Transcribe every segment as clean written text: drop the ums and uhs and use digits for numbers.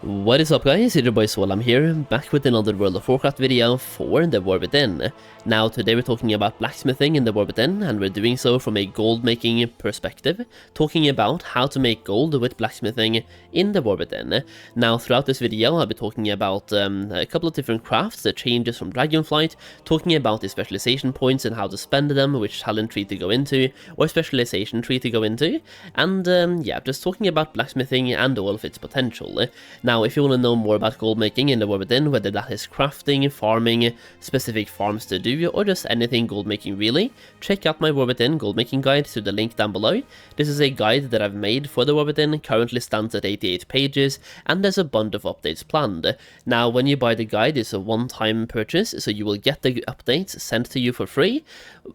What is up guys, it's your boy Solheim here, back with another World of Warcraft video for the War Within. Now today we're talking about blacksmithing in the War Within, and we're doing so from a gold making perspective, talking about how to make gold with blacksmithing in the War Within. Now throughout this video I'll be talking about a couple of different crafts, the changes from Dragonflight, talking about the specialization points and how to spend them, which talent tree to go into, or specialization tree to go into, and yeah, just talking about blacksmithing and all of its potential. Now, if you want to know more about gold making in the War Within, whether that is crafting, farming, specific farms to do, or just anything gold making really, check out my War Within Goldmaking Guide through the link down below. This is a guide that I've made for the War Within, currently stands at 88 pages, and there's a bunch of updates planned. Now, when you buy the guide, it's a one-time purchase, so you will get the updates sent to you for free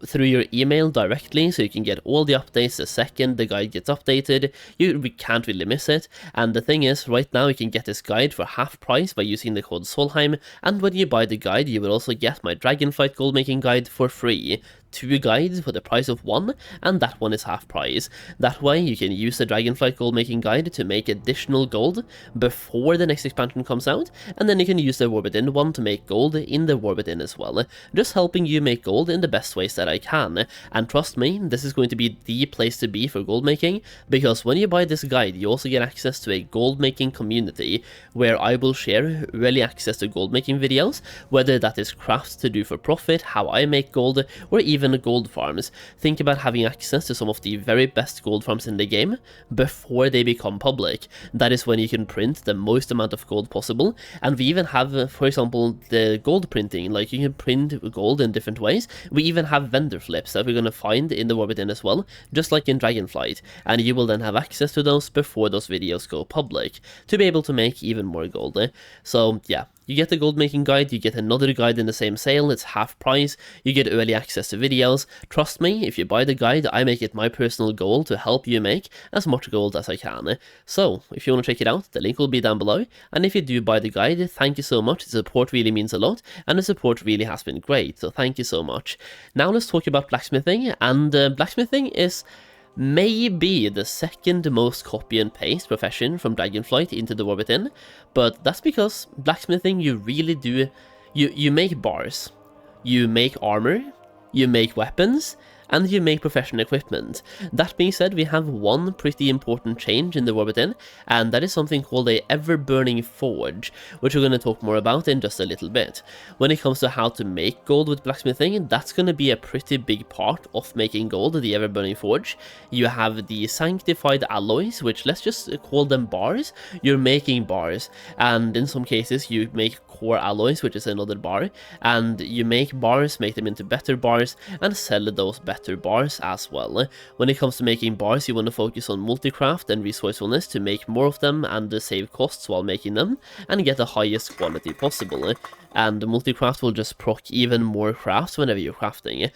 through your email directly, so you can get all the updates the second the guide gets updated. You can't really miss it, and the thing is, right now you can get this guide for half price by using the code Solheim, and when you buy the guide you will also get my Dragonflight Goldmaking Guide for free. 2 guides for the price of 1, and that one is half price. That way you can use the Dragonflight Goldmaking Guide to make additional gold before the next expansion comes out, and then you can use the War Within one to make gold in the War Within as well, just helping you make gold in the best ways that I can. And trust me, this is going to be the place to be for gold making, because when you buy this guide you also get access to a gold making community where I will share early access to gold making videos, whether that is crafts to do for profit, how I make gold, or even gold farms. Think about having access to some of the very best gold farms in the game before they become public. That is when you can print the most amount of gold possible, and we even have, for example, the gold printing, like you can print gold in different ways. We even have vendor flips that we're going to find in the War Within as well, just like in Dragonflight, and you will then have access to those before those videos go public to be able to make even more gold. So yeah, you get the gold making guide, you get another guide in the same sale, it's half price, you get early access to videos. Trust me, if you buy the guide, I make it my personal goal to help you make as much gold as I can. So, if you want to check it out, the link will be down below, and if you do buy the guide, thank you so much, the support really means a lot, and the support really has been great, so thank you so much. Now let's talk about blacksmithing, and blacksmithing is maybe the second most copy and paste profession from Dragonflight into the War Within, but that's because blacksmithing you really do, you make bars, you make armor, you make weapons, and you make professional equipment. That being said, we have one pretty important change in the War Within, and that is something called a ever-burning forge, which we're going to talk more about in just a little bit. When it comes to how to make gold with blacksmithing, that's going to be a pretty big part of making gold, the ever-burning forge. You have the sanctified alloys, which let's just call them bars. You're making bars, and in some cases you make core alloys, which is another bar, and you make bars, make them into better bars, and sell those better bars as well. When it comes to making bars, you want to focus on multicraft and resourcefulness to make more of them and save costs while making them, and get the highest quality possible. And multicraft will just proc even more crafts whenever you're crafting.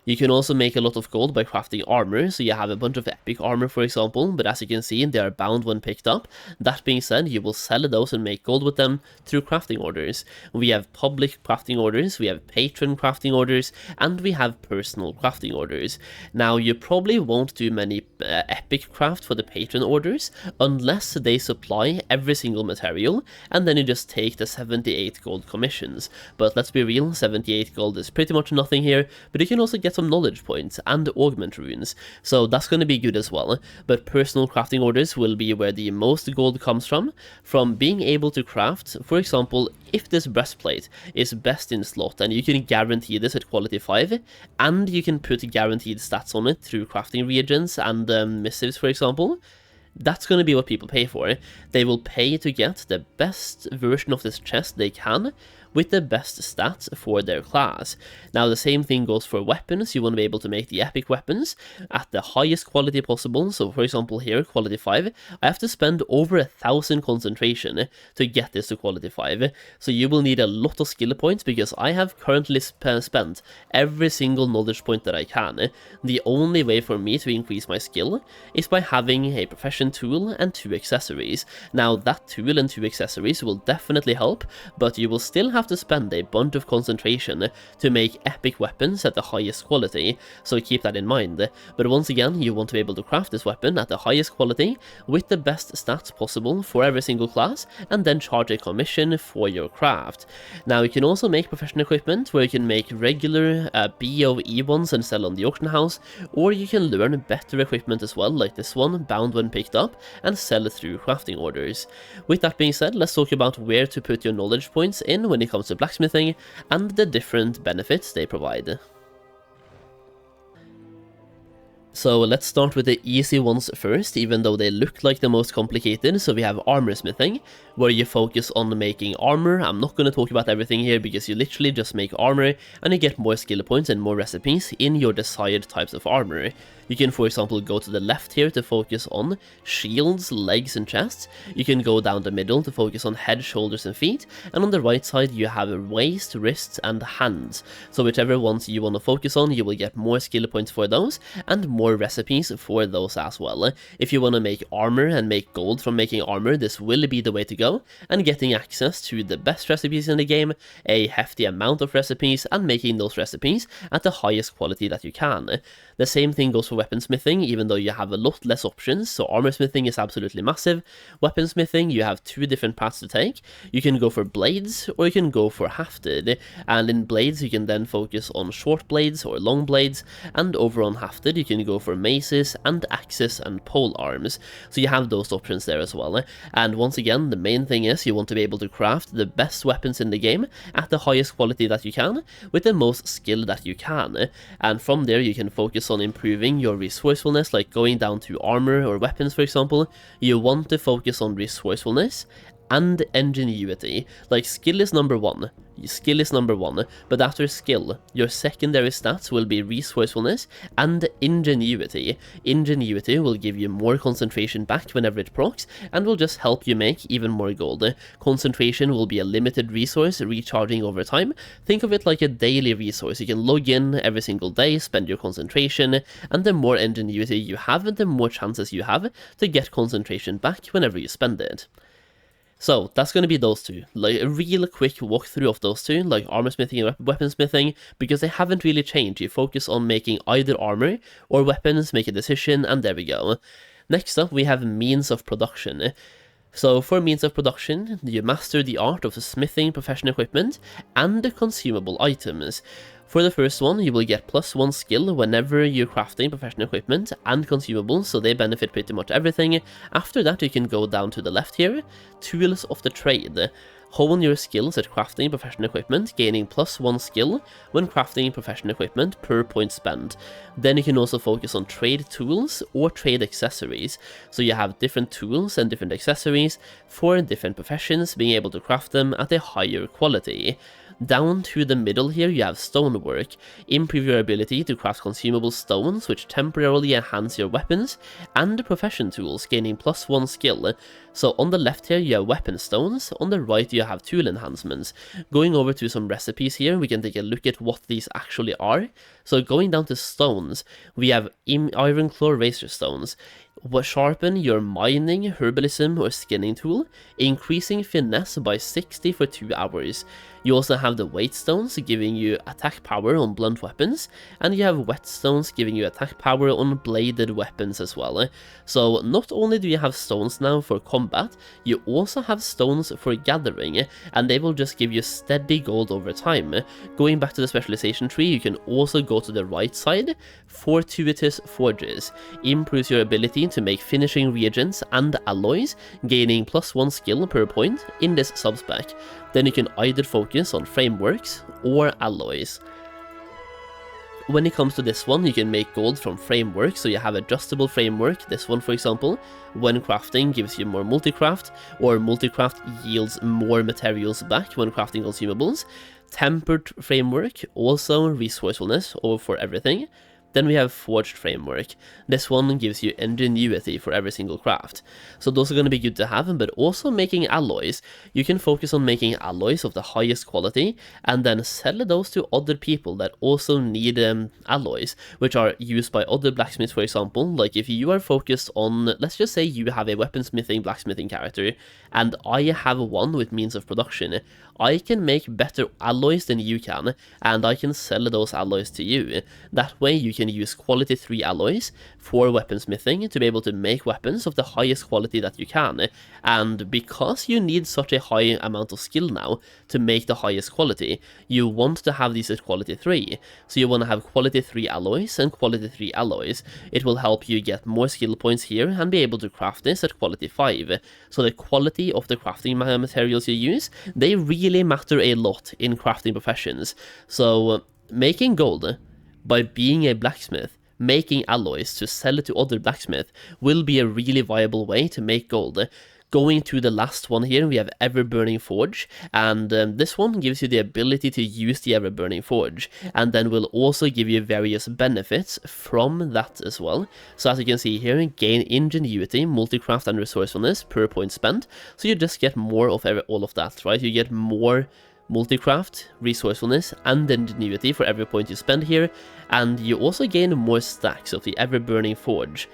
You can also make a lot of gold by crafting armor, so you have a bunch of epic armor for example, but as you can see they are bound when picked up. That being said, you will sell those and make gold with them through crafting orders. We have public crafting orders, we have patron crafting orders, and we have personal crafting orders. Now you probably won't do many epic craft for the patron orders unless they supply every single material, and then you just take the 78 gold commissions. But let's be real, 78 gold is pretty much nothing here, but you can also get some knowledge points and augment runes, so that's going to be good as well. But personal crafting orders will be where the most gold comes from being able to craft, for example, if this breastplate is best in slot and you can guarantee this at quality 5, and you can put guaranteed stats on it through crafting reagents and missives for example, that's going to be what people pay for. They will pay to get the best version of this chest they can, with the best stats for their class. Now the same thing goes for weapons. You want to be able to make the epic weapons at the highest quality possible. So for example here, quality 5, I have to spend over 1,000 concentration to get this to quality 5. So you will need a lot of skill points, because I have currently spent every single knowledge point that I can. The only way for me to increase my skill is by having a profession tool and 2 accessories. Now that tool and 2 accessories will definitely help, but you will still have have to spend a bunch of concentration to make epic weapons at the highest quality, so keep that in mind. But once again, you want to be able to craft this weapon at the highest quality with the best stats possible for every single class, and then charge a commission for your craft. Now you can also make professional equipment where you can make regular BOE ones and sell on the auction house, or you can learn better equipment as well, like this one, bound when picked up, and sell it through crafting orders. With that being said, let's talk about where to put your knowledge points in when it comes to blacksmithing and the different benefits they provide. So let's start with the easy ones first, even though they look like the most complicated. So we have armor smithing, where you focus on making armor. I'm not going to talk about everything here because you literally just make armor and you get more skill points and more recipes in your desired types of armor. You can, for example, go to the left here to focus on shields, legs and chests. You can go down the middle to focus on head, shoulders and feet. And on the right side you have waist, wrists and hands. So whichever ones you want to focus on, you will get more skill points for those and more recipes for those as well. If you want to make armor and make gold from making armor, this will be the way to go, and getting access to the best recipes in the game, a hefty amount of recipes, and making those recipes at the highest quality that you can. The same thing goes for weaponsmithing, even though you have a lot less options. So armor smithing is absolutely massive. Weaponsmithing, you have two different paths to take. You can go for blades or you can go for hafted, and in blades you can then focus on short blades or long blades, and over on hafted you can go for maces and axes and pole arms. So you have those options there as well. And once again, the main thing is you want to be able to craft the best weapons in the game at the highest quality that you can with the most skill that you can, and from there you can focus on improving your resourcefulness, like going down to armor or weapons for example. You want to focus on resourcefulness and ingenuity. Like skill is number one, but after skill, your secondary stats will be resourcefulness and ingenuity. Ingenuity will give you more concentration back whenever it procs, and will just help you make even more gold. Concentration will be a limited resource, recharging over time. Think of it like a daily resource. You can log in every single day, spend your concentration, and the more ingenuity you have, the more chances you have to get concentration back whenever you spend it. So that's going to be those two, like a real quick walkthrough of those two, like armor smithing and weaponsmithing, because they haven't really changed. You focus on making either armor or weapons, make a decision, and there we go. Next up, we have means of production. So for means of production, you master the art of smithing professional equipment and consumable items. For the first one, you will get +1 skill whenever you're crafting professional equipment and consumables, so they benefit pretty much everything. After that, you can go down to the left here, tools of the trade. Hone your skills at crafting professional equipment, gaining +1 skill when crafting professional equipment per point spent. Then you can also focus on trade tools or trade accessories. So you have different tools and different accessories for different professions, being able to craft them at a higher quality. Down to the middle here you have stonework. Improve your ability to craft consumable stones which temporarily enhance your weapons, and profession tools, gaining +1 skill. So on the left here you have weapon stones, on the right you have tool enhancements. Going over to some recipes here, we can take a look at what these actually are. So going down to stones, we have iron claw razor stones. Sharpen your mining, herbalism or skinning tool, increasing finesse by 60 for 2 hours. You also have the weight stones, giving you attack power on blunt weapons, and you have whetstones giving you attack power on bladed weapons as well. So not only do you have stones now for combat, you also have stones for gathering, and they will just give you steady gold over time. Going back to the specialization tree, you can also go to the right side. Fortuitous forges improves your ability to make finishing reagents and alloys, gaining +1 skill per point in this subspec. Then you can either focus on frameworks or alloys. When it comes to this one, you can make gold from framework, so you have adjustable framework. This one, for example, when crafting gives you more multicraft, or multicraft yields more materials back when crafting consumables. Tempered framework, also resourcefulness over for everything. Then we have Forged Framework. This one gives you ingenuity for every single craft. So those are going to be good to have, but also making alloys. You can focus on making alloys of the highest quality and then sell those to other people that also need alloys, which are used by other blacksmiths, for example. Like if you are focused on, let's just say you have a weaponsmithing, blacksmithing character, and I have one with means of production. I can make better alloys than you can, and I can sell those alloys to you. That way you can use quality 3 alloys for weaponsmithing to be able to make weapons of the highest quality that you can. And because you need such a high amount of skill now to make the highest quality, you want to have these at quality 3. So you want to have quality 3 alloys and quality 3 alloys. It will help you get more skill points here and be able to craft this at quality 5. So the quality of the crafting materials you use, they really matter a lot in crafting professions. So making gold by being a blacksmith, making alloys to sell it to other blacksmiths, will be a really viable way to make gold. Going to the last one here, we have Ever-Burning Forge, and this one gives you the ability to use the Ever-Burning Forge, and then will also give you various benefits from that as well. So as you can see here, gain ingenuity, multicraft, and resourcefulness per point spent, so you just get more of all of that, right? You get more multicraft, resourcefulness, and ingenuity for every point you spend here, and you also gain more stacks of the Ever-Burning Forge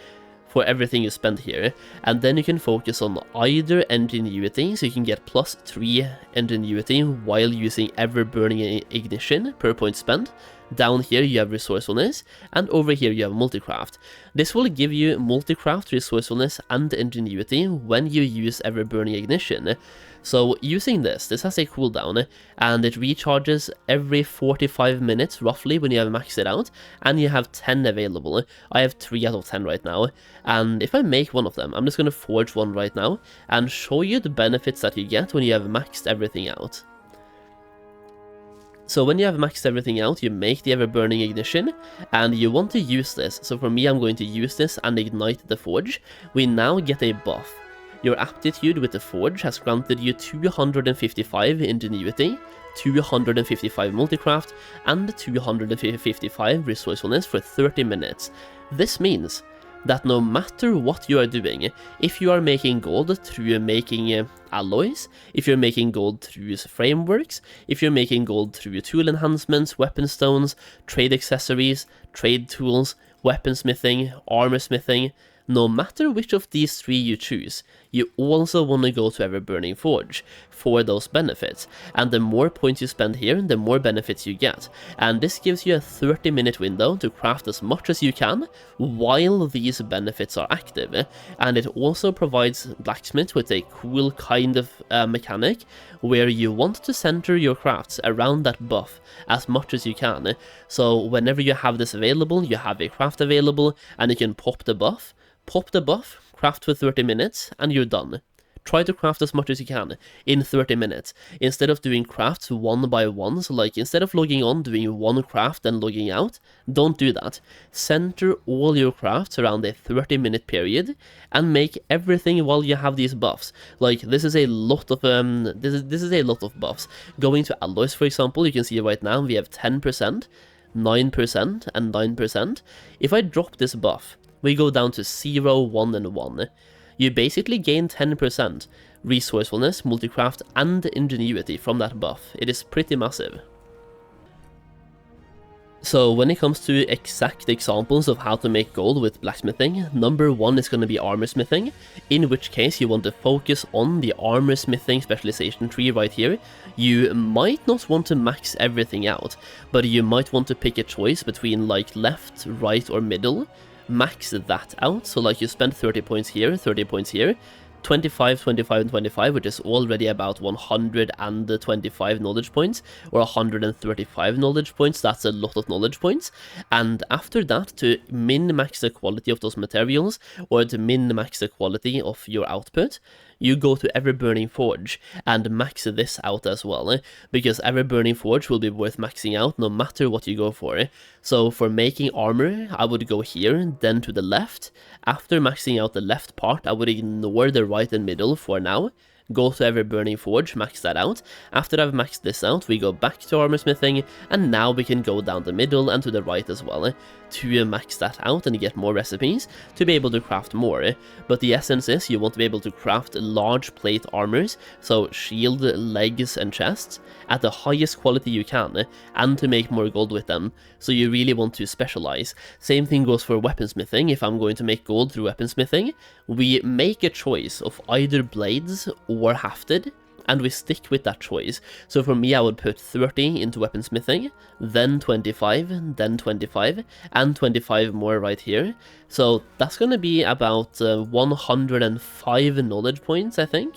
for everything you spend here, and then you can focus on either ingenuity, so you can get +3 ingenuity while using Ever-Burning Ignition per point spent. Down here you have resourcefulness, and over here you have multicraft. This will give you multicraft, resourcefulness, and ingenuity when you use Ever-Burning Ignition. So using this has a cooldown, and it recharges every 45 minutes roughly when you have maxed it out, and you have 10 available. I have 3 out of 10 right now, and if I make one of them, I'm just going to forge one right now and show you the benefits that you get when you have maxed everything out. So when you have maxed everything out, you make the Ever-Burning Ignition, and you want to use this. So for me, I'm going to use this and ignite the forge. We now get a buff. Your aptitude with the forge has granted you 255 ingenuity, 255 multicraft, and 255 resourcefulness for 30 minutes. This means that no matter what you are doing, if you are making gold through making alloys, if you're making gold through frameworks, if you're making gold through tool enhancements, weapon stones, trade accessories, trade tools, weaponsmithing, armor smithing, no matter which of these 3 you choose, you also want to go to Ever-Burning Forge for those benefits, and the more points you spend here, the more benefits you get, and this gives you a 30-minute window to craft as much as you can while these benefits are active. And it also provides blacksmiths with a cool kind of mechanic where you want to center your crafts around that buff as much as you can. So whenever you have this available, you have a craft available, and you can pop the buff, craft for 30 minutes, and you're done. Try to craft as much as you can in 30 minutes, instead of doing crafts one by one. So like, instead of logging on, doing one craft and logging out, don't do that. Center all your crafts around a 30-minute period, and make everything while you have these buffs. Like, this is a lot of this is a lot of buffs. Going to alloys, for example, you can see right now we have 10%, 9%, and 9%. If I drop this buff, we go down to 0, 1, and 1. You basically gain 10% resourcefulness, multicraft, and ingenuity from that buff. It is pretty massive. So when it comes to exact examples of how to make gold with blacksmithing, number 1 is going to be armor smithing, in which case you want to focus on the armor smithing specialization tree right here. You might not want to max everything out, but you might want to pick a choice between like left, right, or middle. Max that out, so like you spend 30 points here, 30 points here, 25, 25, and 25, which is already about 125 knowledge points, or 135 knowledge points. That's a lot of knowledge points. And after that, to min-max the quality of those materials, or to min-max the quality of your output, you go to Ever-Burning Forge and max this out as well, because Ever-Burning Forge will be worth maxing out no matter what you go for. So for making armor, I would go here, then to the left. After maxing out the left part, I would ignore the right and middle for now, go to every burning forge, max that out. After I've maxed this out, we go back to armor smithing, and now we can go down the middle and to the right as well to max that out and get more recipes to be able to craft more. But the essence is you want to be able to craft large plate armors, so shield, legs and chests, at the highest quality you can, and to make more gold with them. So you really want to specialize. Same thing goes for weaponsmithing. If I'm going to make gold through weaponsmithing, we make a choice of either blades or hafted, and we stick with that choice. So for me, I would put 30 into weaponsmithing, then 25, then 25, and 25 more right here. So that's going to be about 105 knowledge points, I think.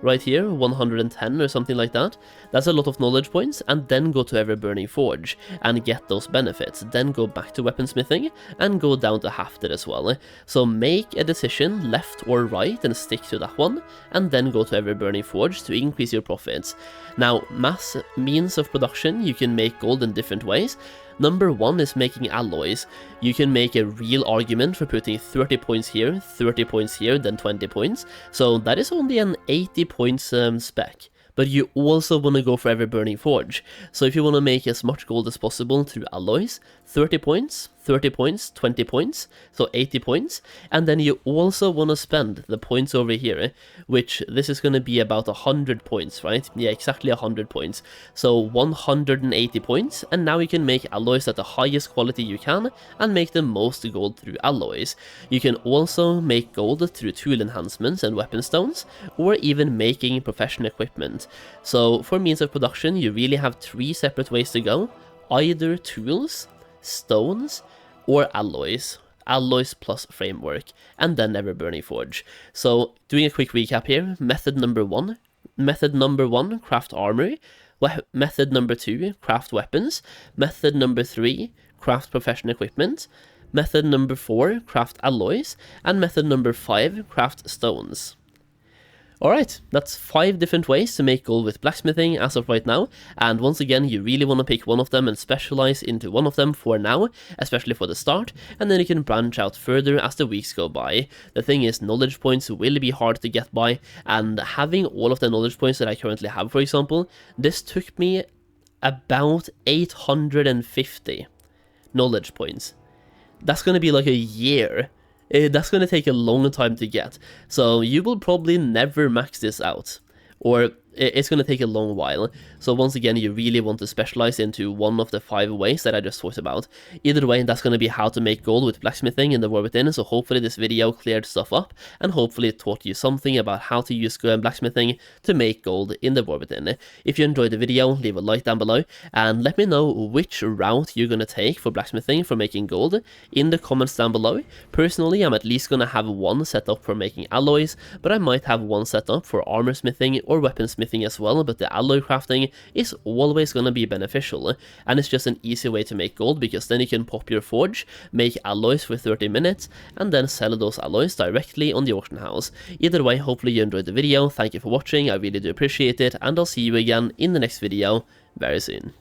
Right here, 110 or something like that. That's a lot of knowledge points, and then go to every burning forge and get those benefits. Then go back to weaponsmithing and go down to hafted as well. So make a decision, left or right, and stick to that one, and then go to every burning forge to increase your profits. Now, mass means of production, you can make gold in different ways. Number one is making alloys. You can make a real argument for putting 30 points here, 30 points here, then 20 points. So that is only an 80 points spec. But you also want to go for every burning forge. So if you want to make as much gold as possible through alloys, 30 points, 30 points, 20 points, so 80 points. And then you also want to spend the points over here, which this is going to be about 100 points, right? Yeah, exactly 100 points. So 180 points, and now you can make alloys at the highest quality you can, and make the most gold through alloys. You can also make gold through tool enhancements and weapon stones, or even making professional equipment. So for means of production, you really have 3 separate ways to go: either tools, stones, or alloys. Alloys plus framework, and then never burning forge. So doing a quick recap here: method number one, craft armor. Method number 2, craft weapons. Method number 3, craft professional equipment. Method number 4, craft alloys. And method number 5, craft stones. Alright, that's 5 different ways to make gold with blacksmithing as of right now, and once again, you really want to pick one of them and specialize into one of them for now, especially for the start, and then you can branch out further as the weeks go by. The thing is, knowledge points will be hard to get by, and having all of the knowledge points that I currently have, for example, this took me about 850 knowledge points. That's going to be like a year. That's going to take a long time to get, so you will probably never max this out, or it's going to take a long while. So once again, you really want to specialize into one of the 5 ways that I just talked about. Either way, that's going to be how to make gold with blacksmithing in the War Within, so hopefully this video cleared stuff up, and hopefully it taught you something about how to use blacksmithing to make gold in the War Within. If you enjoyed the video, leave a like down below, and let me know which route you're going to take for blacksmithing for making gold in the comments down below. Personally, I'm at least going to have one set up for making alloys, but I might have one set up for armor smithing or weaponsmithing as well, but the alloy crafting is always going to be beneficial, and it's just an easy way to make gold, because then you can pop your forge, make alloys for 30 minutes, and then sell those alloys directly on the auction house. Either way, hopefully you enjoyed the video. Thank you for watching, I really do appreciate it, and I'll see you again in the next video very soon.